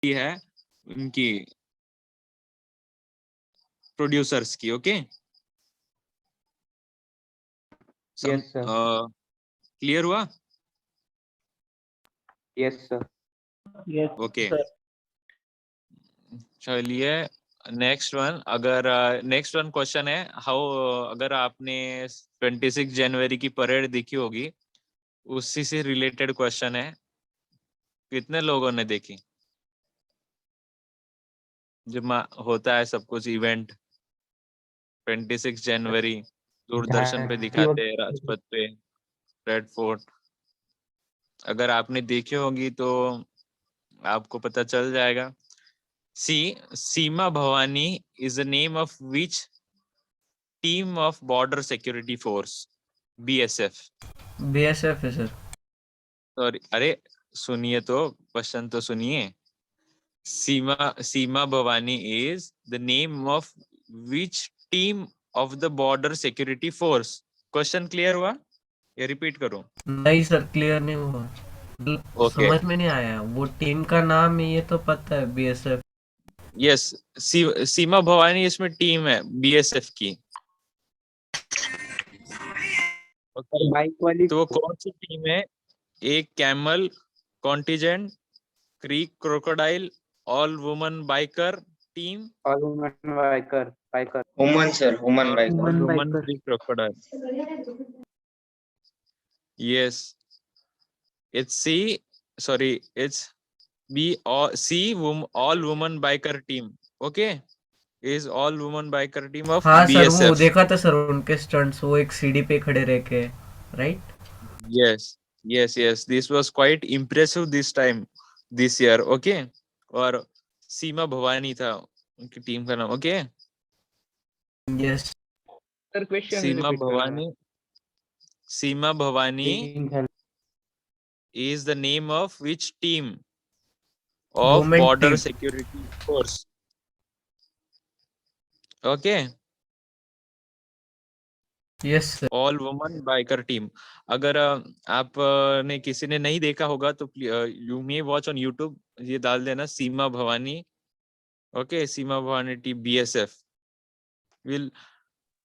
है उनकी प्रोड्यूसर्स की. Okay yes sir. क्लियर हुआ? Yes sir. Yes okay sir. चलिए नेक्स्ट वन. अगर नेक्स्ट वन क्वेश्चन है हाउ, अगर आपने 26 जनवरी की परेड देखी होगी, उसी से रिलेटेड क्वेश्चन है. कितने लोगों ने देखी? जब होता है सब कुछ इवेंट 26 जनवरी, दूरदर्शन पे दिखाते हैं, राजपथ पे, रेड फोर्ट. अगर आपने देखी होगी तो आपको पता चल जाएगा. Seema Bhavani is the name of which team of border security force? BSF. BSF है सर. सॉरी, अरे सुनिए तो, क्वेश्चन तो सुनिए. Seema Bhavani is the name of which team of the border security force? Question clear हुआ? ये रिपीट करूं? नहीं सर, क्लियर नहीं हुआ. ओके समझ में नहीं आया. वो टीम का नाम है, ये तो पता है, बीएसएफ. यस. सीमा भवानी इसमें टीम है बीएसएफ की. ओके बाइक वाली. तो वो कौन सी टीम है? एक camel contingent, creek crocodile, all woman biker team, all woman biker. Woman sir, woman और biker. All Women woman biker. Creek crocodile. Yes it's C, sorry, it's B or C, all woman biker team. Okay, is all woman biker team of हाँ sir, वो BSF. देखा था sir उनके stunts, वो एक सीढ़ी पे खड़े रह के. Right. Yes. This was quite impressive this time, this year. Okay, और सीमा भवानी था उनकी टीम का नाम. Okay yes. सर क्वेश्चन सीमा रिपीट करना. Bhavani Taking help. is the name of which team of Women border team. security force? Okay. Yes sir. All woman biker team. अगर आप ने किसी ने नहीं देखा होगा तो you may watch on YouTube. ये डाल देना Seema Bhawani. Okay Seema Bhawani team BSF will,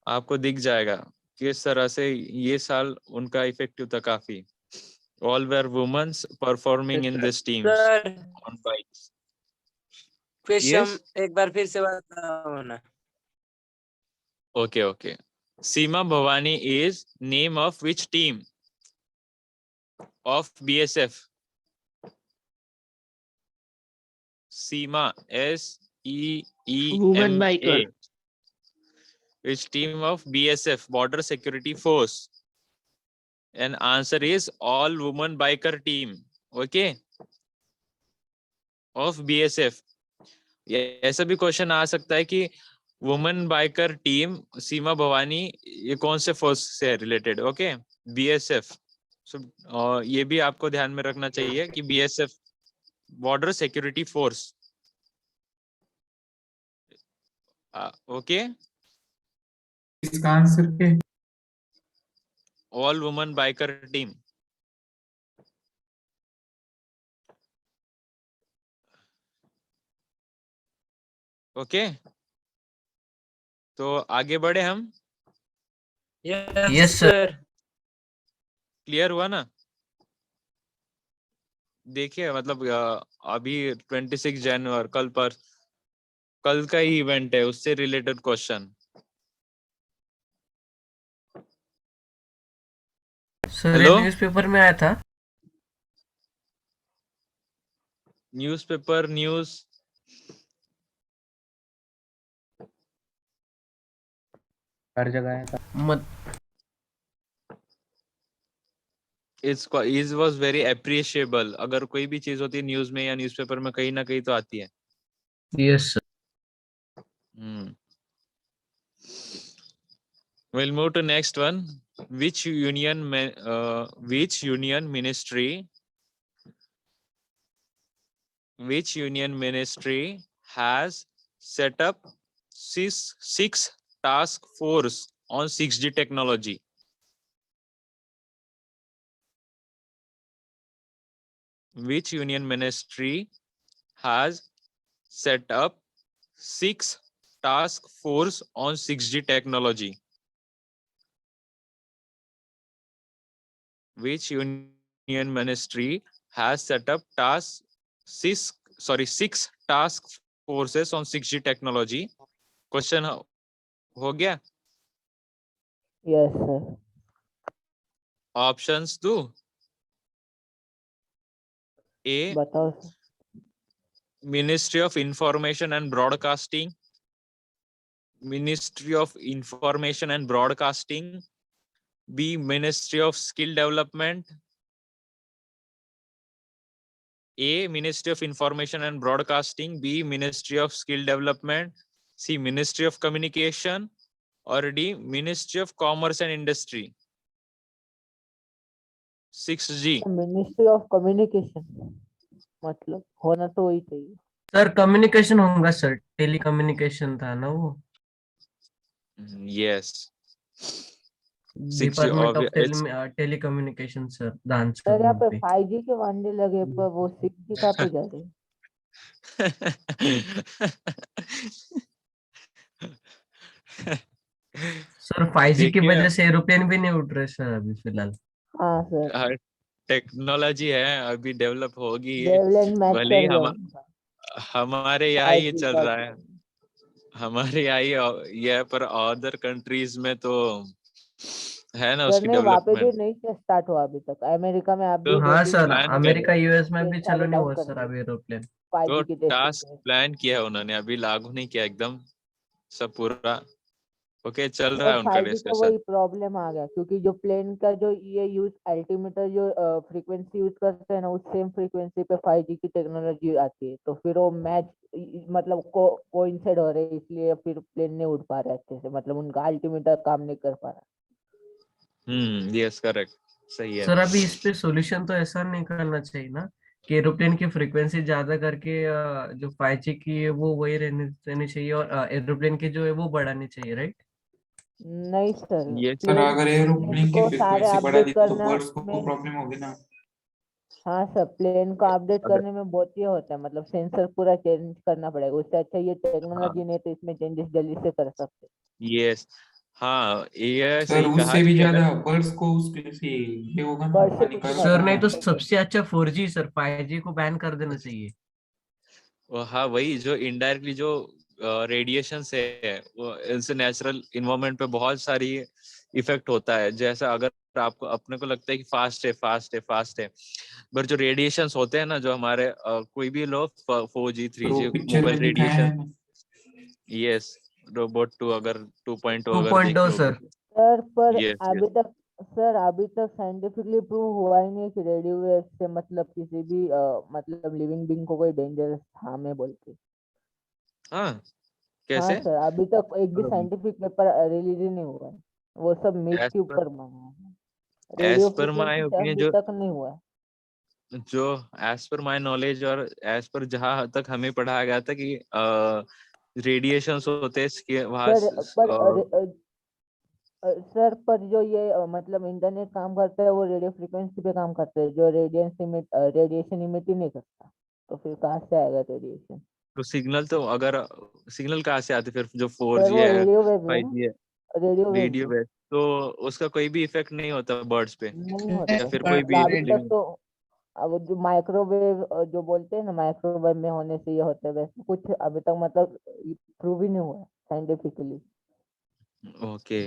आपको दिख जाएगा किस तरह से ये साल उनका इफेक्टिव था काफी. All where womens performing in this teams sir on bikes. Question एक बार फिर से बताओ ना. Okay Seema Bhavani is name of which team of BSF? Seema, Woman SEEMA, biker. which team of BSF, Border Security Force? And answer is all woman biker team. Okay, of BSF. ऐसा भी question आ सकता है कि वुमेन बाइकर टीम सीमा भवानी ये कौन से force से related? Okay BSF. और ये भी आपको ध्यान में रखना चाहिए कि BSF border security force. Okay इसका आंसर क्या है? All woman biker team. Okay तो आगे बढ़े हम. Yes sir. क्लियर हुआ ना? देखिए मतलब अभी 26 जनवरी कल का ही इवेंट है, उससे related question. Sir hello? Newspaper में आया था. न्यूज़पेपर न्यूज हर जगह है. मत. Is was very appreciable. अगर कोई भी चीज होती है न्यूज में या न्यूज़पेपर में, कहीं ना कहीं तो आती है. Yes sir. We'll move to next one. Which union ministry has set up six task force on 6G technology? Which union ministry has set up 6 task force on 6G technology? Which union ministry has set up six task forces on 6G technology? Question हो गया? Yes, sir. Options दो. A, बताओ sir. Ministry of Information and Broadcasting, Ministry of Information and Broadcasting. B, Ministry of Skill Development. A, Ministry of Information and Broadcasting. B, Ministry of Skill Development. C, Ministry of Communication. Or D, Ministry of Commerce and Industry. 6G. Ministry of Communication. मतलब होना तो वही चाहिए. Sir communication होगा sir, telecommunication था ना वो. Yes. 6G department of it's telecommunication sir, the answer sir यहाँ वुड पे बी. 5G के वांडे लगे पर वो 6G कहाँ पे जा रहे हैं? सर 5G की देखिए, वजह से एरोप्लेन भी नहीं उड़ रहे सर अभी फिलहाल. हाँ सर. टेक्नोलॉजी है, अभी डेवलप होगी ये. डेवलपमेंट मैच भले ही कर जाएगा. हमारे यहाँ ही 5G चल का रहा है, हमारे यहाँ ही ये है, पर अदर कंट्रीज में तो है ना सर उसकी नहीं, वहाँ पे भी डेवलपमेंट. नहीं स्टार्ट हुआ अभी तक. अमेरिका में तो अभी हाँ सर, प्लान अमेरिका यूएस में भी चालू सारे नहीं डाउन हुआ कर सर दिए अभी एरोप्लेन. 5G तो की टेस्टिंग टास्क में. प्लान किया है उन्होंने, अभी लागू नहीं किया एकदम सब पूरा. ओके, चल रहा सर है उनका 5G का डिस्कशन. वही प्रॉब्लम आ गया क्योंकि जो प्लेन का जो ये यूज अल्टीमीटर जो फ्रीक्वेंसी यूज करते हैं ना, उस सेम फ्रीक्वेंसी पे 5G की टेक्नोलॉजी आती है, तो फिर वो मैच मतलब कोइंसाइड हो रहे हैं, इसलिए फिर प्लेन नहीं उड़ पा रहे अच्छे से. मतलब उनका अल्टीमीटर काम नहीं कर पा रहा. यस, करेक्ट, सही है. सर अभी इस पे सॉल्यूशन तो ऐसा निकालना चाहिए ना कि एरोप्लेन की फ्रीक्वेंसी ज्यादा करके जो 5G की है वो वही रहनी चाहिए और एरोप्लेन की जो है वो बढ़ानी चाहिए, राइट? नहीं सर, ये सर प्लेन अगर प्लेन एरोप्लेन की को सारे फ्रीक्वेंसी बढ़ा अपडेट दी तो करना बर्ड्स को में. प्रॉब्लम होगी ना. हाँ सर, प्लेन को अपडेट अगर करने में बहुत ये होता है, मतलब सेंसर पूरा चेंज करना पड़ेगा. उससे अच्छा ये हाँ, टेक्नोलॉजी नहीं तो इसमें चेंजेस जल्दी से कर सकते. यस, हाँ, ये सर सही कहा उससे भी कि अगर ज्यादा बर्ड्स को उसके से ये होगा ना, बर्ड से कुछ नहीं हानिकारक सर होता नहीं होगा. तो ना. सबसे अच्छा 4G सर, 5G को बैन कर देना चाहिए. हाँ, वही जो इनडायरेक्टली जो रेडिएशन से है, वो इनसे नेचुरल इन्वायरमेंट पे बहुत सारी इफेक्ट होता है. जैसा अगर आपको अपने को लगता है कि फास्ट है, पर जो रेडिएशंस होते हैं ना, जो हमारे कोई भी लो 4G सर वो 3G पिक्चर मोबाइल में दिखाया रेडिएशन. है ना. यस, रोबोट 2 अगर 2.0 अगर 2.0 देखे हो सर. तो. सर पर यस, अभी यस. तक सर अभी तक साइंटिफिकली प्रूव हुआ ही नहीं कि रेडियो वेव से मतलब किसी भी मतलब लिविंग बीइंग को कोई डेंजरस हार्म है बोल के. हाँ, हाँ कैसे? सर, अभी तक एक भी साइंटिफिक पेपर रिलीज ही नहीं हुआ है. वो सब मिथ एज के पर ऊपर बना है. एज रेडियो पर माय फ्रिक्वेंसी से ओपिनियन, अभी तक नहीं हुआ है. जो एज पर माय नॉलेज और एज पर जहाँ तक हमें पढ़ाया गया था कि रेडिएशंस होते हैं इसके वहाँ सर सर पर जो ये मतलब इंटरनेट काम करता है वो रेडियो फ्रिक्वेंसी पे काम करता है, जो रेडिएशन इमिट ही नहीं करता, तो फिर कहाँ से आएगा रेडिएशन? तो सिग्नल तो अगर सिग्नल कहाँ से आते फिर जो सर 4G वो है रेडियो वेव है 5G है ना, रेडियो वेव रेडियो है. है, तो उसका कोई भी इफेक्ट नहीं होता बर्ड्स पे नहीं या होता फिर सर, कोई मतलब भी अभी तक living? तो. अब जो माइक्रोवेव जो बोलते हैं ना, माइक्रोवेव में होने से ये होता है, वैसे कुछ अभी तक मतलब प्रूव ही नहीं हुआ है scientifically. Okay,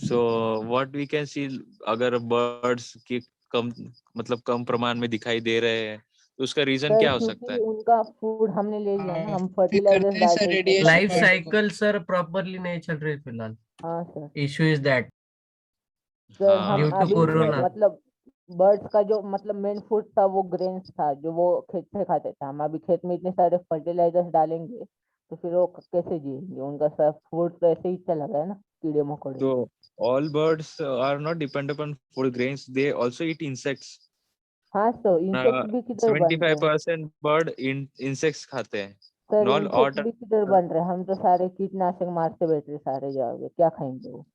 so what we can see, अगर बर्ड्स की कम मतलब कम प्रमाण में दिखाई दे रहे हैं तो उसका रीजन सर क्या हो सकता क्योंकि है? उनका फूड हमने ले लिया ना, हम फिर फर्टिलाइजर्स करते हैं डालते सर हैं इसमें radiation life fertilizer. Cycle sir properly नहीं चल रही फिलहाल. हाँ sir. Issue is that sir हम ड्यू हाँ, टू अभी कोरोना. मतलब बर्ड्स का जो मतलब मेन फूड था वो ग्रेन्स था, जो वो खेत से खाते थे. हम अभी खेत में इतने सारे फर्टिलाइजर्स डालेंगे तो फिर वो कैसे जिएंगे? उनका सब फूड तो ऐसे ही चला गया ना, कीड़े मकोड़े. so all birds are not dependent on food grains, they also eat insects. हाँ तो इंसेक्ट भी किधर बन रहे हैं? 75% बर्ड इंसेक्ट्स खाते हैं. सर नॉल इंसेक्ट ऑट. भी किधर बन रहे हैं? हम तो सारे कीटनाशक मारते बैठ रहे सारे जगह, क्या खाएंगे वो?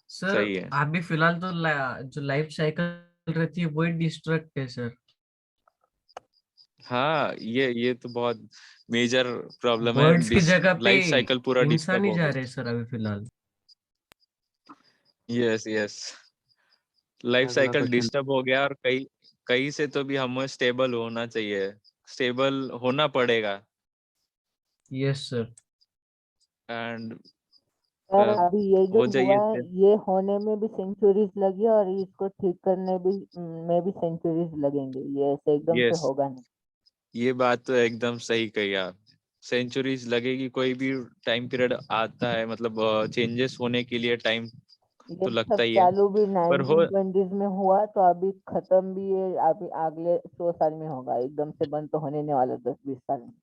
सर सही है. अभी फिलहाल तो जो लाइफ साइकिल रहती है वही डिस्ट्रक्ट है सर. हाँ, ये तो बहुत मेजर प्रॉब्लम है। बर्ड्स की जगह पे लाइफ साइकिल पूरा इंसान डिस्टर्ब ही हो जा गया। रहे हैं सर अभी फिलहाल। यस यस, लाइफ अगला साइकिल क्वेश्चन। डिस्टर्ब हो गया, और कई कई से तो भी हमें स्टेबल होना चाहिए, स्टेबल होना पड़ेगा। Yes sir. एंड सर अभी ये जो हो हुआ जाइए है ये होने में भी सेंचुरीज लगी और इसको ठीक करने भी में भी सेंचुरीज लगेंगे, ये ऐसे एकदम से यस, होगा नहीं। ये बात तो एकदम सही कही आप। सेंचुरीज लगेगी, कोई भी टाइम पीरियड आता है, मतलब चेंजेस होने के लिए टाइम ये तो लगता सब ही है। चालू भी पर हो 1920s में हुआ तो अभी खत्म भी ये अभी अगले 100 साल में होगा, एकदम से बंद तो होने नहीं वाला 10-20 साल में।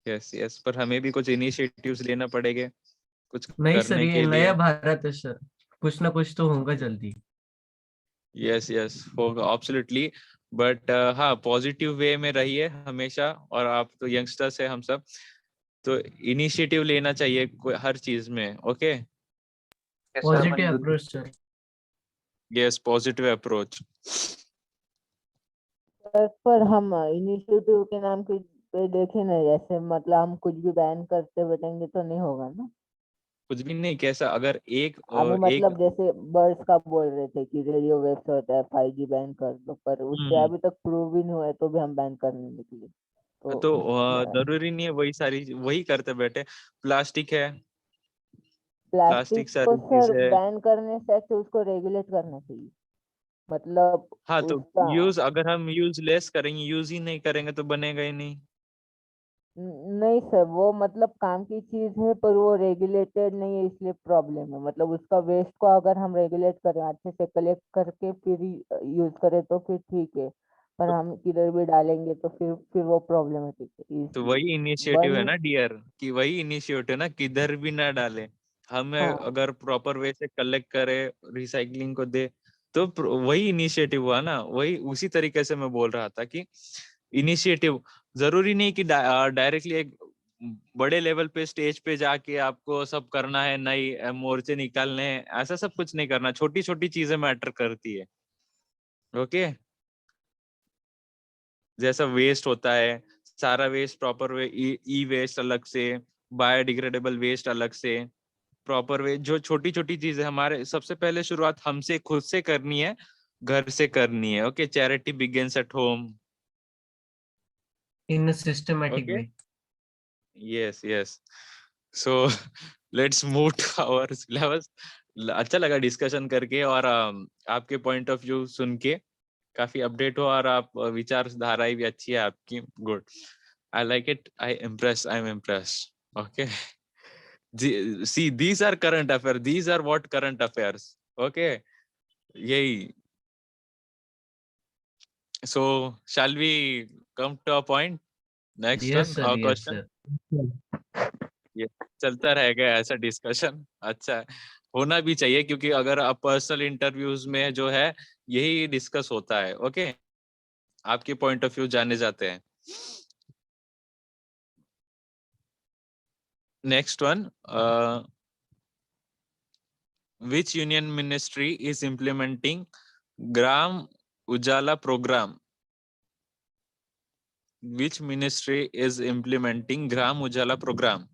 यस यस, पर हमें भी कुछ इनिशिएटिव्स लेना पड़ेंगे कुछ नहीं सर, करने ये के नया लिए। भारत है सर, कुछ ना कुछ तो होगा जल्दी। यस यस, होगा एब्सोल्युटली। बट हाँ, पॉजिटिव वे में रहिए हमेशा, और आप तो यंगस्टर्स है हम सब, तो इनिशिएटिव लेना चाहिए हर चीज में। Okay, positive approach sir. Yes, positive approach. पर हम इनिशिएटिव के नाम पे देखे ना, जैसे मतलब हम कुछ भी बैन करते बैठेंगे तो नहीं होगा ना। कुछ भी नहीं, कैसा अगर हमें एक मतलब जैसे बर्ड्स का बोल रहे थे कि रेडियो वेव से होता है 5G बैन कर दो, पर उससे अभी तक प्रूव ही नहीं हुआ है तो भी हम बैन करने निकले तो तो उसमें जरूरी नहीं है वही सारी वही करते बैठे। प्लास्टिक है, प्लास्टिक प्लास्टिक को सारी चीज सर है। बैन करने से अच्छा उसको रेगुलेट करना चाहिए, मतलब हाँ, तो उसका यूज अगर हम यूज लेस करेंगे, यूज ही नहीं करेंगे तो बनेगा ही नहीं। नहीं सर, वो मतलब काम की चीज है पर वो रेगुलेटेड नहीं है इसलिए प्रॉब्लम है, मतलब उसका वेस्ट को अगर हम रेगुलेट करें अच्छे से कलेक्ट करके फिर यूज करें तो फिर ठीक है, पर तो, हम किधर भी डालेंगे तो फिर वो प्रॉब्लमेटिक है तो इसलिए वही इनिशिएटिव है बन। ना डियर, कि वही इनिशिएटिव ना, किधर भी ना डाले। हम हाँ अगर प्रॉपर वे से कलेक्ट करें, रिसाइकलिंग को दे, तो वही इनिशिएटिव हुआ ना। वही उसी तरीके से मैं बोल रहा था कि इनिशिएटिव जरूरी नहीं कि डायरेक्टली एक बड़े लेवल पे स्टेज पे जाके आपको सब करना है, नई मोर्चे निकालने हैं, ऐसा सब कुछ नहीं करना। छोटी छोटी चीजें मैटर करती है। ओके, जैसा वेस्ट होता है, सारा वेस्ट प्रॉपर वे, ई वेस्ट अलग से, बायोडिग्रेडेबल वेस्ट अलग से, प्रॉपर वे, जो छोटी छोटी चीजें हमारे, सबसे पहले शुरुआत हमसे खुद से करनी है, घर से करनी है। Okay, charity begins at home. In systematic okay, way. Yes yes. So let's move to our syllabus. अच्छा लगा डिस्कशन करके, और आपके पॉइंट ऑफ व्यू सुन के काफी अपडेट हो, और आप विचारधारा भी अच्छी है आपकी। Good, I like it, I am impressed. Okay, see, these are current affairs, these are what current affairs. Okay, yay. So shall we come to a point? Next yes one, sir, our yes question. Sir. ये चलता रहेगा ऐसा discussion. अच्छा है, होना भी चाहिए, क्योंकि अगर आप पर्सनल इंटरव्यूज में जो है यही डिस्कस होता है। ओके, आपके पॉइंट ऑफ व्यू जाने जाते हैं। Next one, which union ministry is implementing Gram Ujala program? Which ministry is implementing Gram Ujala program?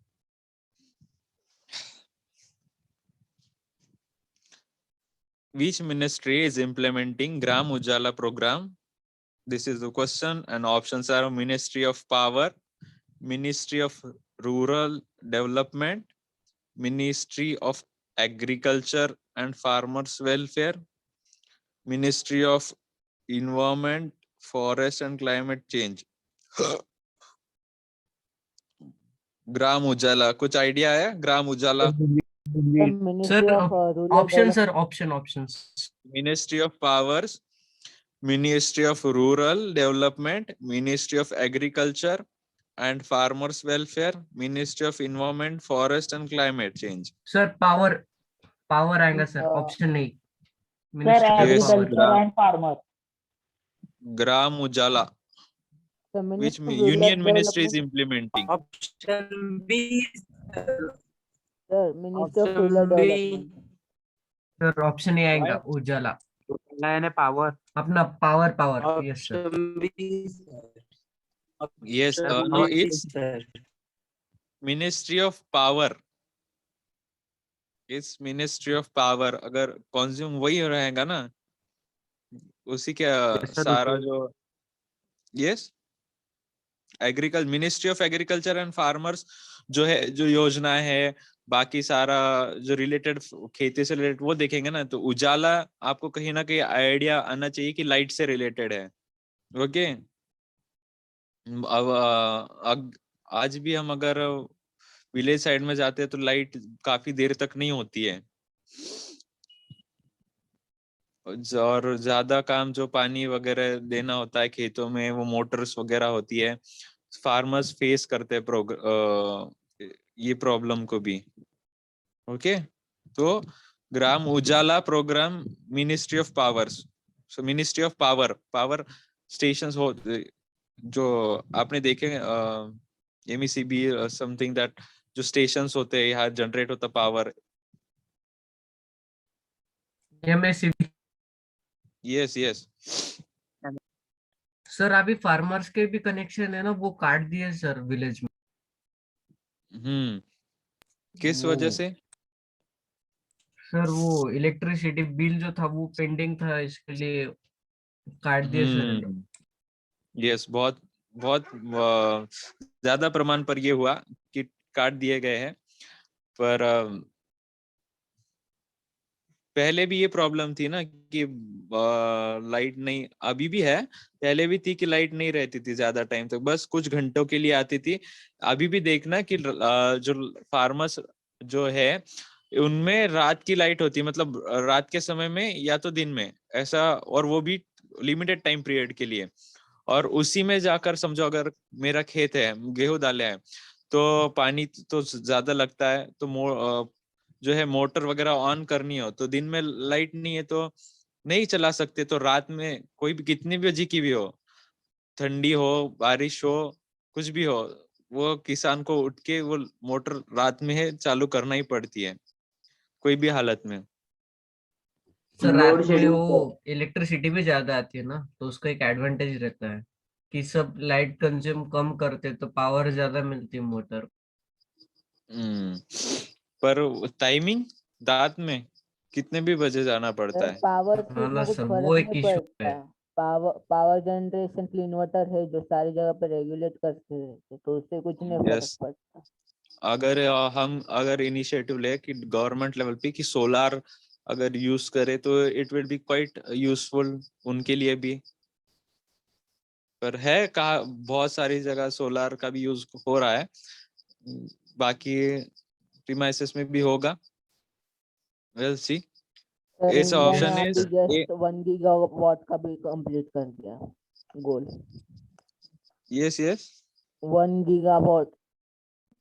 Which ministry is implementing Gram Ujala program? This is the question, and options are Ministry of Power, Ministry of Rural Development, Ministry of Agriculture and Farmers Welfare, Ministry of Environment, Forest and Climate Change. Gram Ujala, कुछ idea है Gram Ujala? Ministry sir of rural option sir, development. Options. Ministry of powers, ministry of rural development, ministry of agriculture and farmers welfare, ministry of environment, forest and climate change. Sir power, power आएगा sir, option नहीं। Sir ministry of Yes, power. Agriculture and farmer. Gram Ujala, तो which ministry rural union ministry is development. implementing? Option B, sir ministry of option rural B, development. Sir option नहीं Why? आएगा, Ujala power. अपना power, power. Yes sir. Option B, Yes, Option no, B, it's sir. Ministry of power, it's ministry of power. अगर consume वही रहेगा ना, उसी के सारा जो, yes, agriculture, ministry of agriculture and farmers जो है, जो योजना है, बाकी सारा जो रिलेटेड खेती से रिलेटेड वो देखेंगे ना, तो उजाला आपको कहीं ना कहीं आइडिया आना चाहिए कि लाइट से रिलेटेड है। ओके, अब आज भी हम अगर विलेज साइड में जाते हैं तो लाइट काफी देर तक नहीं होती है, और ज्यादा काम जो पानी वगैरह देना होता है खेतों में, वो मोटर्स वगैरह होती है, फार्मर्स फेस करते हैं ये प्रॉब्लम को भी। ओके, तो Gram Ujala programme, ministry of powers, so ministry of power, power stations हो जो आपने देखे, एमईसीबी समथिंग दैट, जो स्टेशंस होते हैं, यहाँ जनरेट होता power. MSCB। Yes yes, sir अभी फार्मर्स के भी कनेक्शन है ना, वो काट दिए सर विलेज में। किस वजह से? सर वो इलेक्ट्रिसिटी बिल जो था वो पेंडिंग था, इसके लिए काट दिए सर। यस, बहुत बहुत ज्यादा प्रमाण पर ये हुआ कि काट दिए गए हैं। पर पहले भी ये प्रॉब्लम थी ना कि लाइट नहीं, अभी भी है, पहले भी थी कि लाइट नहीं रहती थी ज्यादा टाइम तक, बस कुछ घंटों के लिए आती थी। अभी भी देखना कि जो फार्मर्स जो है, उनमें रात की लाइट होती है, मतलब रात के समय में या तो दिन में, ऐसा, और वो भी लिमिटेड टाइम पीरियड के लिए। और उसी में जाकर समझो, अगर मेरा खेत है, गेहूं डाले हैं, तो पानी तो ज्यादा लगता है, तो जो है मोटर वगैरह ऑन करनी हो, तो दिन में लाइट नहीं है तो नहीं चला सकते, तो रात में कोई भी कितनी भी बजे की भी हो, ठंडी हो, बारिश हो, कुछ भी हो, वो किसान को उठ के वो मोटर रात में है चालू करना ही पड़ती है, कोई भी हालत में। सर लोड रात में शेडिंग वो इलेक्ट्रिसिटी भी ज्यादा आती है ना, तो उसका एक एडवांटेज रहता है कि सब लाइट कंज्यूम कम करते तो पावर ज्यादा मिलती है मोटर। पर टाइमिंग रात में कितने भी बजे जाना पड़ता है। पावर से हाँ इतना ना कुछ सर, वो फर्क एक नहीं इशू पड़ता। है। पावर जनरेशन के इन्वर्टर है जो सारी जगह पे रेगुलेट करते हैं, तो उससे कुछ नहीं फर्क यस, पड़ता। अगर हम अगर इनिशिएटिव ले कि गवर्नमेंट लेवल पे कि सोलार अगर यूज करे तो it will be quite useful उनके लिए भी। पर है कहा, बहुत सारी जगह सोलार का भी यूज हो रहा है, बाकी प्रीमाइसेस में भी होगा, well see. Sir it's India ने ऑप्शन अभी इज ए, जस्ट 1 गीगावाट का भी कंप्लीट कर दिया goal. Yes yes, 1 gigawatt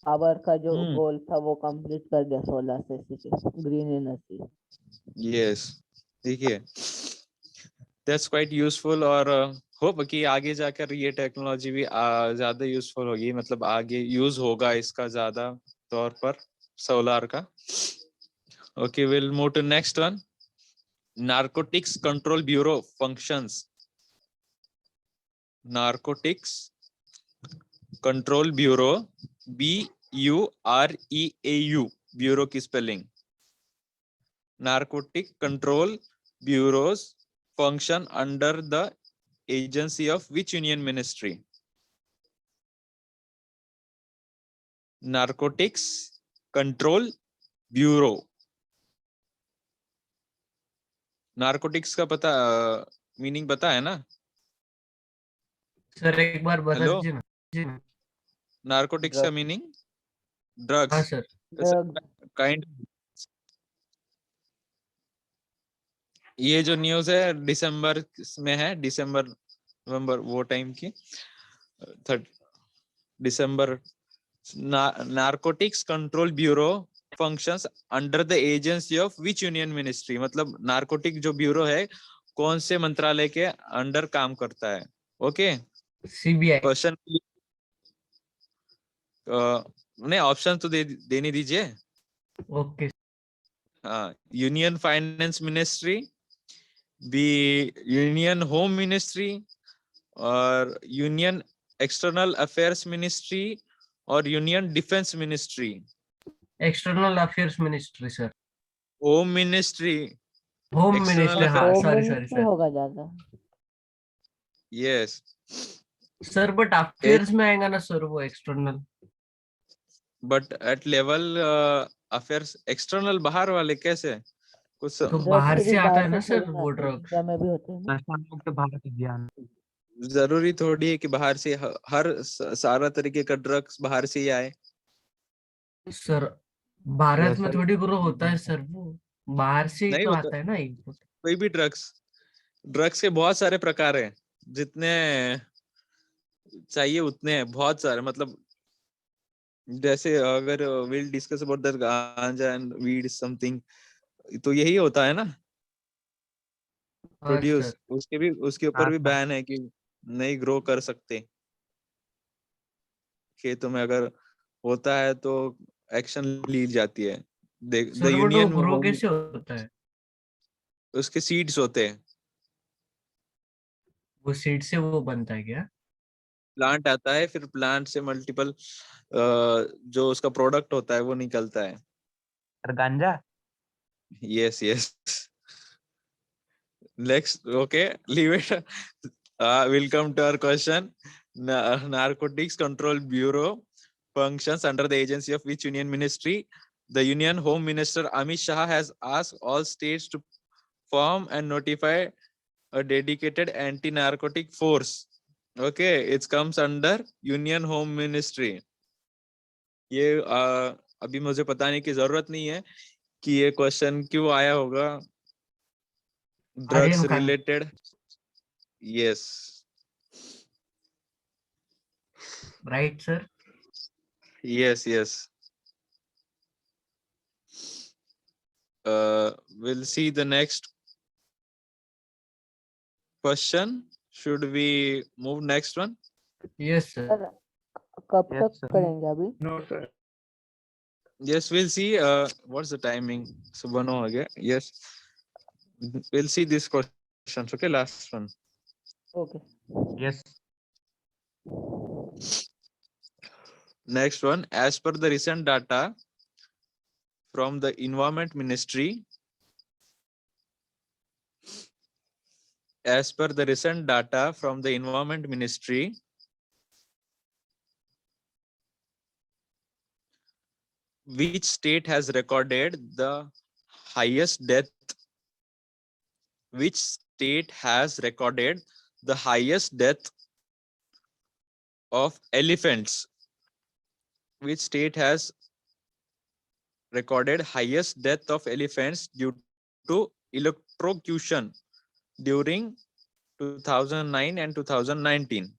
power का जो हम्म, गोल था वो कंप्लीट कर दिया सोलर से, ग्रीन एनर्जी। यस, देखिए, दैट्स क्वाइट यूजफुल, और होप कि आगे जाकर ये टेक्नोलॉजी भी ज्यादा यूजफुल होगी, मतलब आगे यूज होगा इसका ज्यादा तौर पर, सोलार का। Okay, will move to next one, narcotics control bureau functions. Narcotics control bureau, BUREAU, bureau की spelling. Narcotic control bureaus function under the agency of which union ministry? Narcotics Control Bureau, narcotics का पता meaning पता है ना? Sir एक बार बता hello, दीजिए ना। जी ना। नार्कोटिक्स का मीनिंग हाँ ड्रग्स, सर। काइंड। ये जो न्यूज है दिसंबर में है, दिसंबर नवंबर वो टाइम की, 3 दिसंबर। Narcotics control bureau functions under the agency of which union ministry, मतलब नार्कोटिक जो ब्यूरो है कौन से मंत्रालय के अंडर काम करता है। Okay, CBI। क्वेश्चन नहीं, ऑप्शन तो देने दीजिए। ओके। हाँ, union finance ministry, B union home ministry, और union external affairs ministry or union defense ministry? External Affairs Ministry, sir. Home ministry. Home External Ministry, हाँ, affairs. Home sorry, ministry sir. होगा ज्यादा. Yes, Sir, but affairs में आएगा ना sir वो external. but at level affairs external बाहर वाले कैसे कुछ तो ड्रग्स बाहर के भी से आता है बाहर ना से सर थोड़ी ना वो आते हैं, ड्रग्स. इंडिया में भी होते हैं ना. नशा मुक्त भारत अभियान. जरूरी थोड़ी है कि बाहर से हर सारा तरीके का ड्रग्स बाहर से ही आए. सर भारत Yes, में sir. थोड़ी ग्रो होता है सर, वो बाहर से ही नहीं तो होता. आता है ना इनपुट. कोई भी ड्रग्स के बहुत सारे प्रकार हैं, जितने चाहिए उतने हैं, बहुत सारे. मतलब जैसे अगर विल डिस्कस अबाउट द गांजा एंड वीड समथिंग, तो यही होता है ना हाँ प्रोड्यूस. सर. उसके ऊपर हाँ, भी सर. बैन है कि नहीं ग्रो कर सकते. खेतों में अगर होता है तो एक्शन ली जाती है. द सर वो यूनियन ग्रो कैसे होता है? उसके सीड्स होते हैं. वो सीड से वो बनता है क्या? प्लांट आता है, फिर प्लांट से मल्टीपल जो उसका प्रोडक्ट होता है वो निकलता है. सर गांजा. Yes yes. Next, okay, leave it. We'll come to our question. Narcotics Control Bureau functions under the agency of which union ministry? The Union Home Minister Amit Shah has asked all states to form and notify a dedicated anti-narcotic force. Okay, it comes under Union Home Ministry. ये अभी मुझे बताने की जरूरत नहीं है कि ये क्वेश्चन क्यों आया होगा. Drugs Aryan Khan. Related. Yes. Right sir. Yes, yes. We'll see the next question. Should we move next one? Yes sir. Sir कब Yes, तक sir. करेंगे अभी? No, sir. Yes, we'll see. What's the timing? So one हो गया. Yes. We'll see these questions. Okay, last one. Okay. Yes. Next one. As per the recent data from the Environment Ministry, as per the recent data from the Environment Ministry, which state has recorded the highest death? Which state has recorded the highest death of elephants? Which state has recorded highest death of elephants due to electrocution during 2009 and 2019?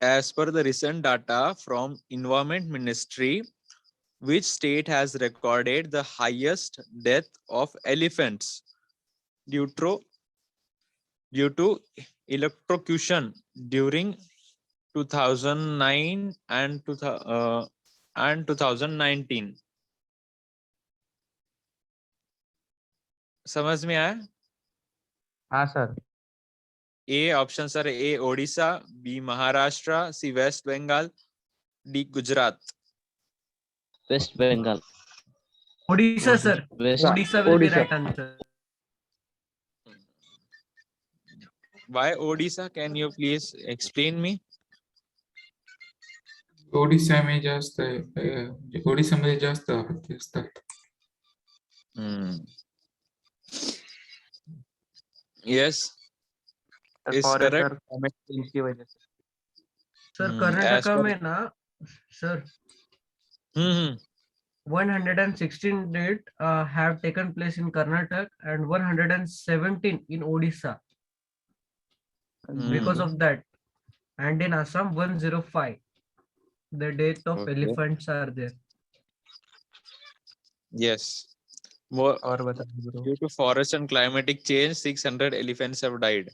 As per the recent data from Environment Ministry, which state has recorded the highest death of elephants due to electrocution during 2009 and 2019? समझ में आया? हाँ sir. A option sir. A Odisha, B Maharashtra, C West Bengal, D Gujarat. West Bengal. Odisha sir. West. Odisha will be Odisha. right answer. Why Odisha? Can you please explain me? Odisha में जास्त आहे. ओडिशामध्ये जास्त हत्या असतात. Yes, sir is forest correct. और क्लाइमेट चेंज की वजह से. सर as कर्नाटका per- में ना sir Hmm. 116 dead have taken place in Karnataka and 117 in Odisha because of that, and in Assam 105. The death of Okay. elephants are there. Yes. More और बता bro. due to forest and climatic change, 600 elephants have died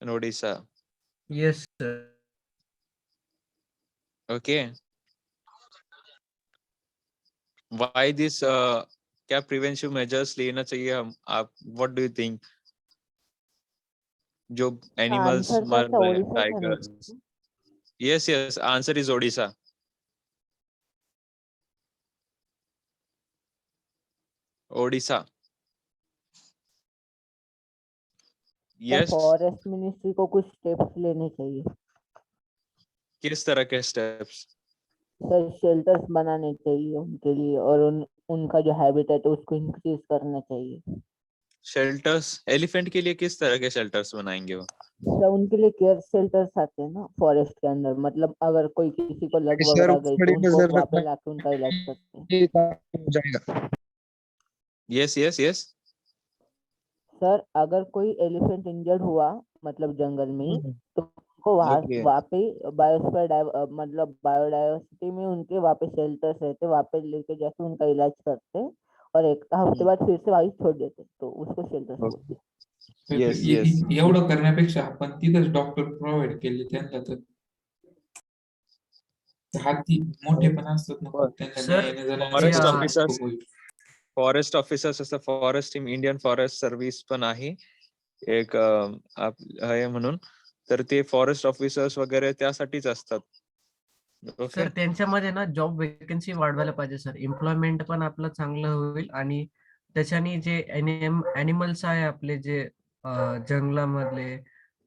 in Odisha. Yes sir. Okay. Why this क्या preventive measures लेना चाहिए हम, आप what do you think? जो animals answer मर कैसा रहे हैं, ओडिशा था ना? Tigers. Yes yes, answer is Odisha. Odisha. Yes. Forest ministry को कुछ स्टेप्स लेने चाहिए किस तरह के स्टेप्स? सर। शेल्टर्स बनाने चाहिए उनके लिए, और उनका जो हैबिटेट है उसको इंक्रीज करना चाहिए। शेल्टर्स एलिफेंट के लिए किस तरह के शेल्टर्स बनाएंगे वो? सर उनके लिए केयर शेल्टर्स आते हैं ना फॉरेस्ट के अंदर, मतलब अगर कोई किसी को लग सर वगैरह गई बड़ी तो उनको नजर वहाँ पे रखना लाके उनका इलाज करते हैं। ये काम हो जाएगा। Yes yes yes. सर अगर कोई एलिफेंट इंजर्ड हुआ मतलब जंगल में, तो उनको Okay. वहाँ पे बायोस्फीयर मतलब बायोडाइवर्सिटी में उनके वहाँ पे शेल्टर्स रहते, वहाँ पे लेके जाके उनका इलाज करते, और एक हफ्ते बाद फिर से वहीं छोड़ देते, तो उसको शेल्टर्स बोलते हैं। Yes, yes. एवढं करण्यापेक्षा आपण तिथंच डॉक्टर प्रोव्हाइड केले त्यांना, तर हाती मोठे पण असतात ना खूप, त्यांना Sir, न्याय जाण्यासाठी फॉरेस्ट Yeah. ऑफिसर्स, खूप होईल. फॉरेस्ट ऑफिसर्स असं forest team, Indian forest service पण आहे एक आहे म्हणून, तर ते फॉरेस्ट ऑफिसर्स वगैरे त्यासाठीच असतात. ओके. सर त्यांच्यामध्ये ना जॉब वेकेन्सी वाढवायला पाहिजे सर. एम्प्लॉयमेंट पण आपलं चांगलं होईल आणि त्याच्याने जे ॲनिमल्स आहे आपले जे जंगलामधले,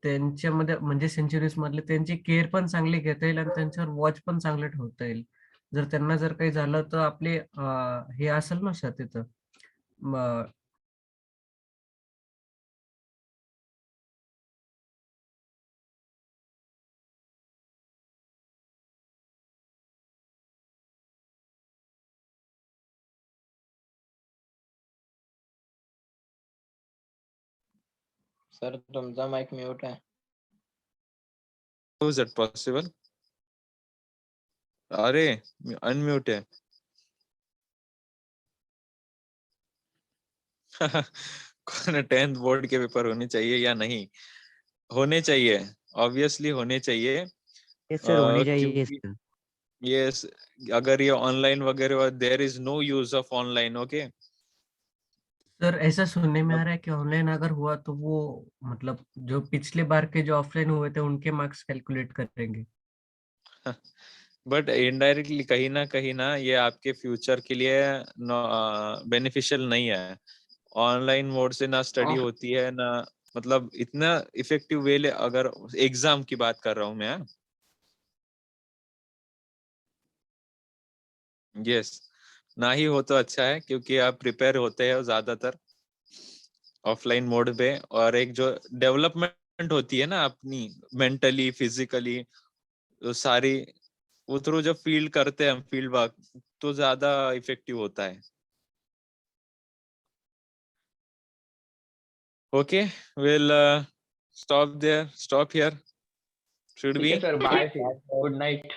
त्यांच्यामध्ये म्हणजे सेंच्युरीज मधले, त्यांची केअर पण चांगली घेता येईल आणि त्यांच्यावर वॉच पण चांगलं ठेवता येईल. जर त्यांना जर काही झालं तर आपले हे असेल ना सर तिथं सर तुमचा माइक म्यूट आहे. How is that possible? अरे अनम्यूट है. कौन 10th बोर्ड के पेपर होने चाहिए या नहीं? होने चाहिए, ऑब्वियसली होने चाहिए। यस सर, होनी चाहिए क्योंकि सर। यस, अगर ये ऑनलाइन वगैरह, there is no use of online. Okay sir ऐसा सुनने में आ रहा है कि ऑनलाइन अगर हुआ तो वो मतलब जो पिछले बार के जो ऑफलाइन हुए थे उनके मार्क्स कैलकुलेट करेंगे। बट इनडायरेक्टली कहीं ना ये आपके फ्यूचर के लिए बेनिफिशियल नहीं है। ऑनलाइन मोड से ना स्टडी होती है ना, मतलब इतना इफेक्टिव वे, अगर एग्जाम की बात कर रहा हूँ मैं। यस, ना ही हो तो अच्छा है, क्योंकि आप प्रिपेयर होते हैं ज्यादातर ऑफलाइन मोड पे, और एक जो डेवलपमेंट होती है ना अपनी मेंटली फिजिकली, तो सारी वो थ्रू जब फील्ड करते हैं हम, फील्ड वर्क, तो ज्यादा इफेक्टिव होता है। Okay, will stop here, should be? Sir bye, good night.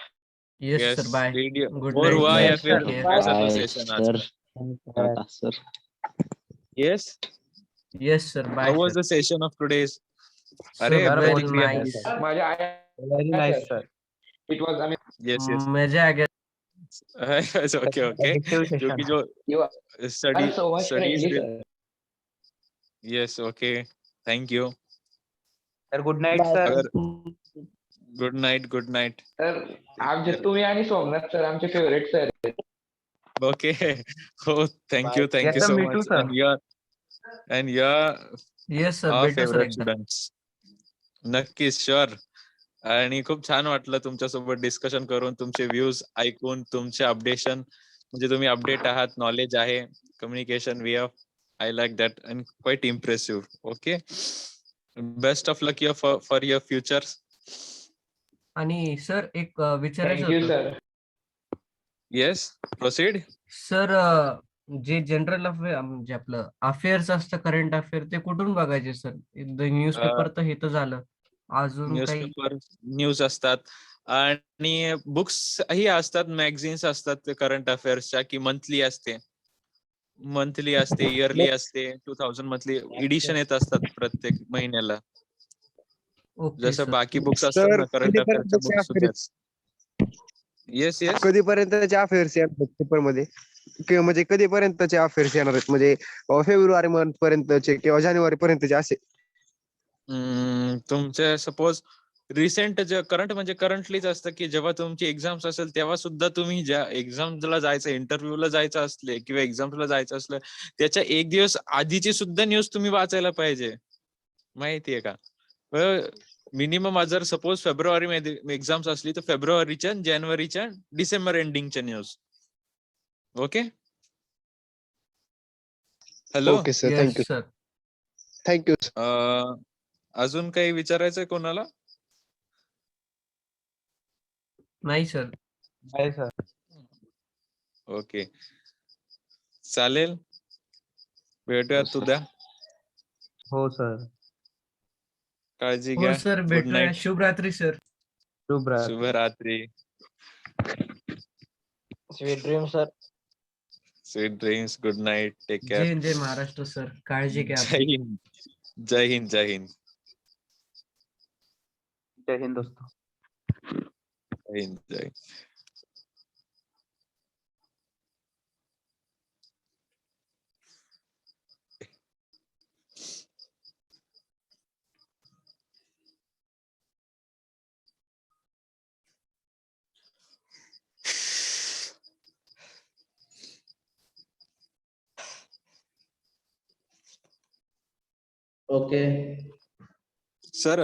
Yes yes, sir, bye, video good bore night, हुआ या Yes, फिर sir. कैसा था बाय सेशन आज सर। का? टाटा sir. Yes, yes sir, how by was sir. The session of today's? Sir अरे Sir, वेरी बहुत प्रतिक्रिया नाइस, हमारी। मजा आया. Very nice sir. It was yes yes, मजा आ गया। ओके ओके, effective क्योंकि session. जो You are study so much studies friendly, विद, sir. Yes okay, thank you. Sir good night bye sir. अगर good night, good night. Sir आमचे तुम्ही आणि सोमनाथ सर आमचे फेवरेट सर. ओके, हो, thank you Yes, sir, so me too, much, sir. and your yes sir, our भेटू sir favorite एकदा। students. नक्कीच, sure. आणि खूप छान वाटलं तुमच्यासोबत डिस्कशन करून, तुमचे व्ह्यूज ऐकून, तुमचे अपडेशन, म्हणजे तुम्ही अपडेट आहात, नॉलेज आहे, communication way of, I like that and quite impressive. Okay, best of luck for your future. आणि सर एक विचारायचं थँक्यू होतं सर. Yes, proceed. सर, जे जनरल अफेअर म्हणजे आपलं अफेअर्स असतं, करंट अफेअर, ते कुठून बघायचे सर? न्यूजपेपर तर हे तर झालं, अजून काही? न्यूजपेपर, न्यूज असतात, आणि बुक्स ही असतात, मॅगझिन्स असतात करंट अफेअर्सच्या, की मंथली असते, इयरली असते, 2000 मंथली एडिशन येत असतात प्रत्येक महिन्याला. ओके जसं सर. बाकी बुक्स असतात सर ना, करंट अफेअरच्या बुक्स सुद्धा. येस येस, कधीपर्यंतच्या अफेअर्स या पेपर मध्ये? म्हणजे कधीपर्यंतचे अफेअर्स येणार आहेत म्हणजे फेब्रुवारी मंथ पर्यंतचे किंवा जानेवारी पर्यंतचे असे? तुमचे सपोज रिसेंट जे करंट म्हणजे करंटलीच असतं की जेव्हा तुमची एक्झाम्स असेल तेव्हा सुद्धा तुम्ही ज्या एक्झामला जायचं, इंटरव्ह्यूला जायचं असले किंवा एक्झाम्सला जायचं असलं त्याच्या एक दिवस आधीची सुद्धा न्यूज तुम्ही वाचायला पाहिजे, माहितीये का? मिनिमम जर सपोज फेब्रुवारी मध्ये एक्झाम्स असली तर फेब्रुवारीच्या, जानेवारीच्या, डिसेंबर एंडिंगच्या news. Okay, hello. Okay sir, yes thank you sir. Thank you. अजून काही विचारायचंय कोणाला? नाही सर. Bye sir. ओके, चालेल, भेटूयात उद्या. हो सर. काळजी हो घ्या. सर, गुड भेटूया. नाईट, शुभरात्री सर. शुभरात्री, sweet dream sir. Sweet dreams, good night, take जय केअर. हिंद, जय महाराष्ट्र सर. काळजी घ्या जय आपली. हिंद, जय हिंद, जय हिंद, जय हिंद दोस्तों. जय हिंद, जय Hind. Okay. Sir,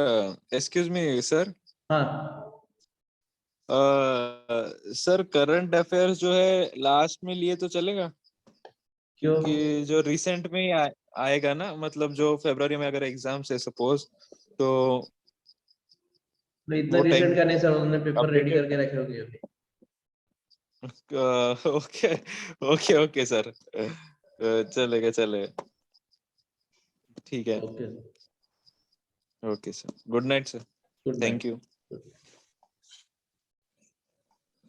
excuse me sir. हाँ. सर, करंट अफेयर्स जो है लास्ट में लिए तो चलेगा? क्यों? क्योंकि जो रिसेंट में ही आएगा ना, मतलब जो फरवरी में अगर एग्जाम्स है सपोज, तो तो इतना वो रिसेंट टाइम का नहीं सर, उन्होंने पेपर रेडी अपडेटेड. करके रखे होंगे अभी. ओके, ओके, ओके सर, चलेगा, चलेगा, ठीक है. Okay. Okay sir, good night sir, good thank night. You.